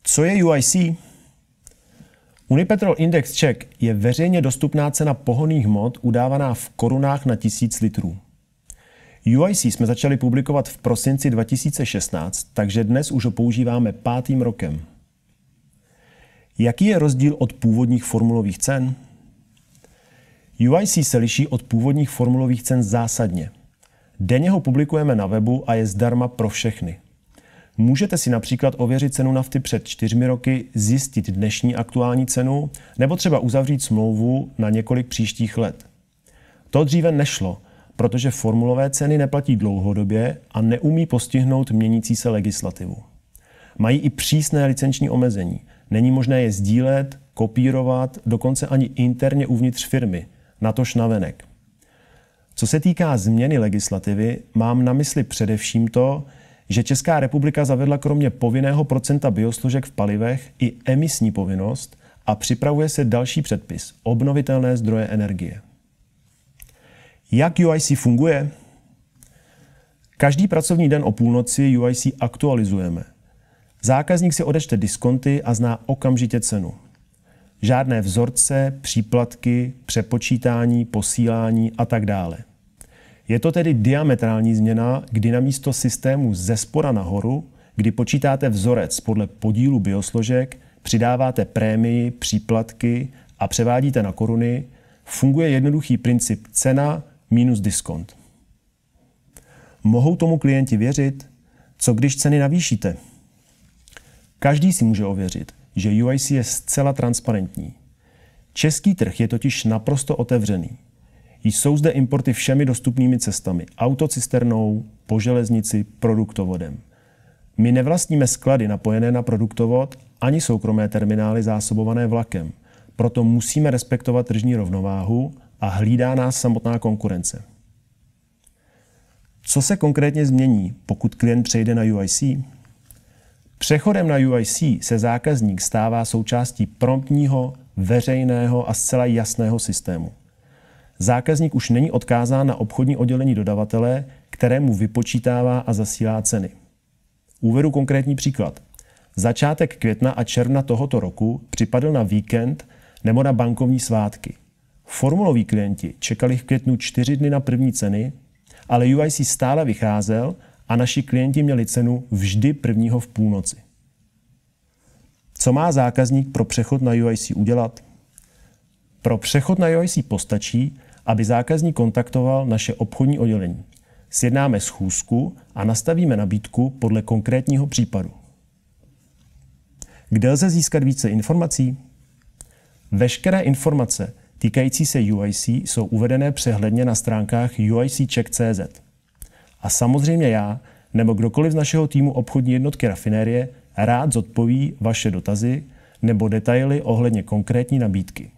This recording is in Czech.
Co je UIC? Unipetrol Index Czech je veřejně dostupná cena pohonných hmot udávaná v korunách na 1000 litrů. UIC jsme začali publikovat v prosinci 2016, takže dnes už ho používáme 5. rokem. Jaký je rozdíl od původních formulových cen? UIC se liší od původních formulových cen zásadně. Denně ho publikujeme na webu a je zdarma pro všechny. Můžete si například ověřit cenu nafty před 4 roky, zjistit dnešní aktuální cenu nebo třeba uzavřít smlouvu na několik příštích let. To dříve nešlo, protože formulové ceny neplatí dlouhodobě a neumí postihnout měnící se legislativu. Mají i přísné licenční omezení. Není možné je sdílet, kopírovat, dokonce ani interně uvnitř firmy, natož navenek. Co se týká změny legislativy, mám na mysli především to, že Česká republika zavedla kromě povinného procenta biosložek v palivech i emisní povinnost a připravuje se další předpis – obnovitelné zdroje energie. Jak UIC funguje? Každý pracovní den o půlnoci UIC aktualizujeme. Zákazník si odečte diskonty a zná okamžitě cenu. Žádné vzorce, příplatky, přepočítání, posílání a tak dále. Je to tedy diametrální změna, kdy namísto systému ze spoda nahoru, kdy počítáte vzorec podle podílu biosložek, přidáváte prémii, příplatky a převádíte na koruny, funguje jednoduchý princip cena minus diskont. Mohou tomu klienti věřit? Co když ceny navýšíte? Každý si může ověřit, že UIC je zcela transparentní. Český trh je totiž naprosto otevřený. Jsou zde importy všemi dostupnými cestami, autocisternou, po železnici, produktovodem. My nevlastníme sklady napojené na produktovod ani soukromé terminály zásobované vlakem, proto musíme respektovat tržní rovnováhu a hlídá nás samotná konkurence. Co se konkrétně změní, pokud klient přejde na UIC? Přechodem na UIC se zákazník stává součástí promptního, veřejného a zcela jasného systému. Zákazník už není odkázán na obchodní oddělení dodavatele, kterému vypočítává a zasílá ceny. Uvedu konkrétní příklad. Začátek května a června tohoto roku připadl na víkend nebo na bankovní svátky. Formuloví klienti čekali v květnu 4 dny na první ceny, ale UIC stále vycházel a naši klienti měli cenu vždy 1. v půlnoci. Co má zákazník pro přechod na UIC udělat? Pro přechod na UIC postačí, aby zákazník kontaktoval naše obchodní oddělení. Sjednáme schůzku a nastavíme nabídku podle konkrétního případu. Kde lze získat více informací? Veškeré informace týkající se UIC jsou uvedené přehledně na stránkách uiccheck.cz. A samozřejmě já nebo kdokoliv z našeho týmu obchodní jednotky rafinérie rád zodpoví vaše dotazy nebo detaily ohledně konkrétní nabídky.